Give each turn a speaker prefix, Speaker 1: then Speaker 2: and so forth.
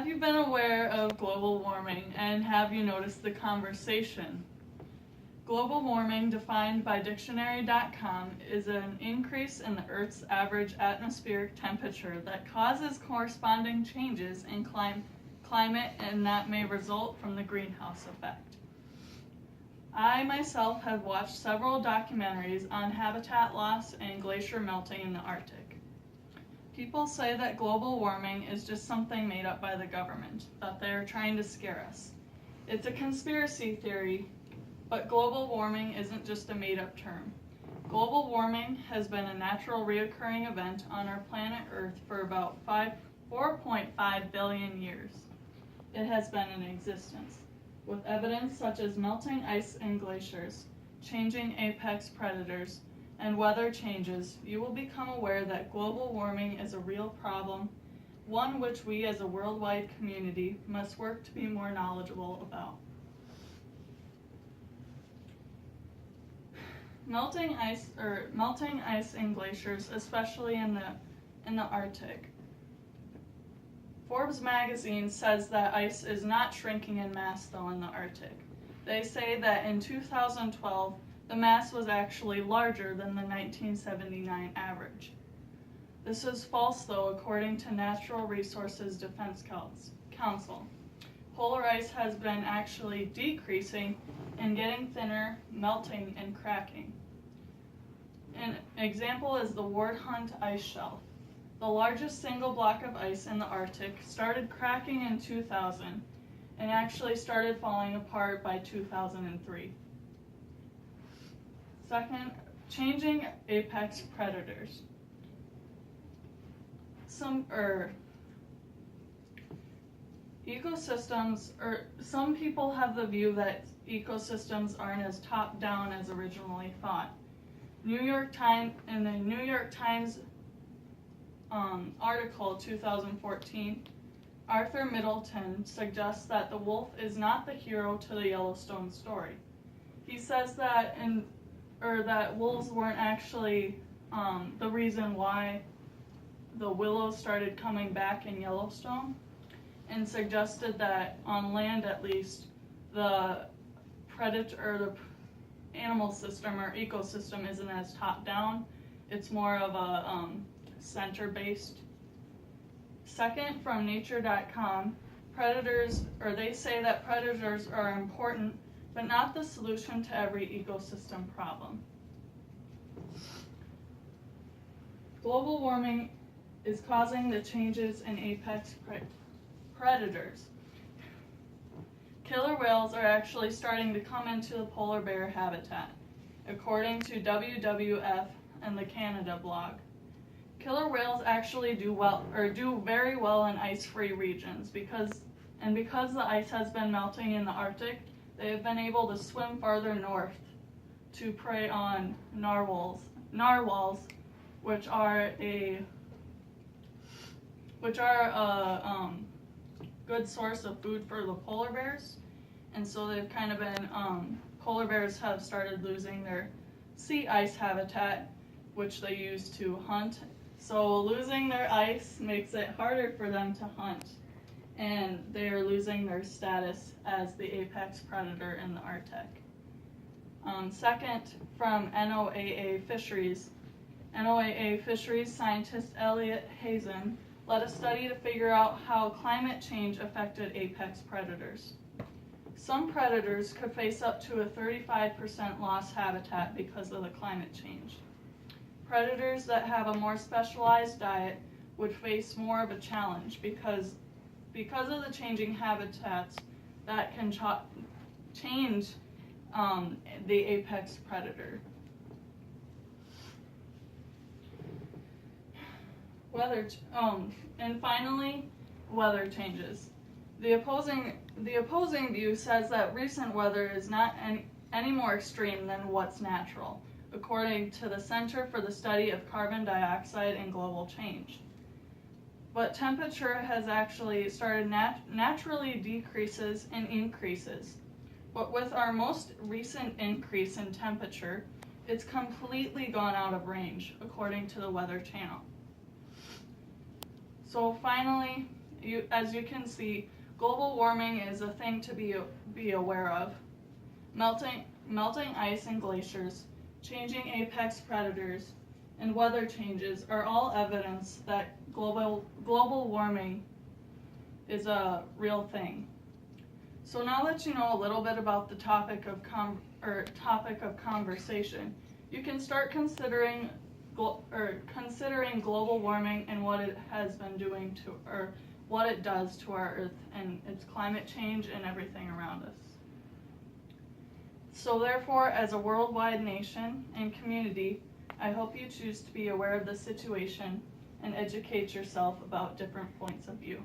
Speaker 1: Have you been aware of global warming, and have you noticed the conversation? Global warming, defined by dictionary.com, is an increase in the Earth's average atmospheric temperature that causes corresponding changes in climate and that may result from the greenhouse effect. I myself have watched several documentaries on habitat loss and glacier melting in the Arctic. People say that global warming is just something made up by the government, that they are trying to scare us. It's a conspiracy theory, but global warming isn't just a made-up term. Global warming has been a natural reoccurring event on our planet Earth for about 4.5 billion years. It has been in existence, with evidence such as melting ice and glaciers, changing apex predators, and weather changes. You will become aware that global warming is a real problem, one which we as a worldwide community must work to be more knowledgeable about. Melting ice and glaciers, especially in the Arctic. Forbes magazine says that ice is not shrinking in mass though in the Arctic. They say that in 2012, the mass was actually larger than the 1979 average. This is false though, according to Natural Resources Defense Council. Polar ice has been actually decreasing and getting thinner, melting, and cracking. An example is the Ward Hunt ice shelf. The largest single block of ice in the Arctic started cracking in 2000 and actually started falling apart by 2003. Second, changing apex predators. Some people have the view that ecosystems aren't as top-down as originally thought. In the New York Times article 2014, Arthur Middleton suggests that the wolf is not the hero to the Yellowstone story. He says that wolves weren't actually the reason why the willows started coming back in Yellowstone, and suggested that on land at least, the animal system or ecosystem isn't as top down. It's more of a center based. Second, from nature.com, they say that predators are important, but not the solution to every ecosystem problem. Global warming is causing the changes in apex predators. Killer whales are actually starting to come into the polar bear habitat, according to WWF and the Canada blog. Killer whales actually do very well in ice-free regions because the ice has been melting in the Arctic. They have been able to swim farther north to prey on narwhals, which are a good source of food for the polar bears. And so they've kind of been, polar bears have started losing their sea ice habitat, which they use to hunt. So losing their ice makes it harder for them to hunt, and they are losing their status as the apex predator in the Arctic. Second, from NOAA Fisheries. NOAA Fisheries scientist Elliot Hazen led a study to figure out how climate change affected apex predators. Some predators could face up to a 35% lost habitat because of the climate change. Predators that have a more specialized diet would face more of a challenge because of the changing habitats that can change the apex predator. And finally, weather changes. The opposing view says that recent weather is not any more extreme than what's natural, according to the Center for the Study of Carbon Dioxide and Global Change. But temperature has actually started naturally decreases and increases. But with our most recent increase in temperature, it's completely gone out of range, according to the Weather Channel. So finally, as you can see, global warming is a thing to be aware of. Melting ice and glaciers, changing apex predators, and weather changes are all evidence that global warming is a real thing. So now that you know a little bit about the topic of conversation, you can start considering global warming and what it has been doing to, or what it does to our Earth and its climate change and everything around us. So therefore, as a worldwide nation and community, I hope you choose to be aware of the situation and educate yourself about different points of view.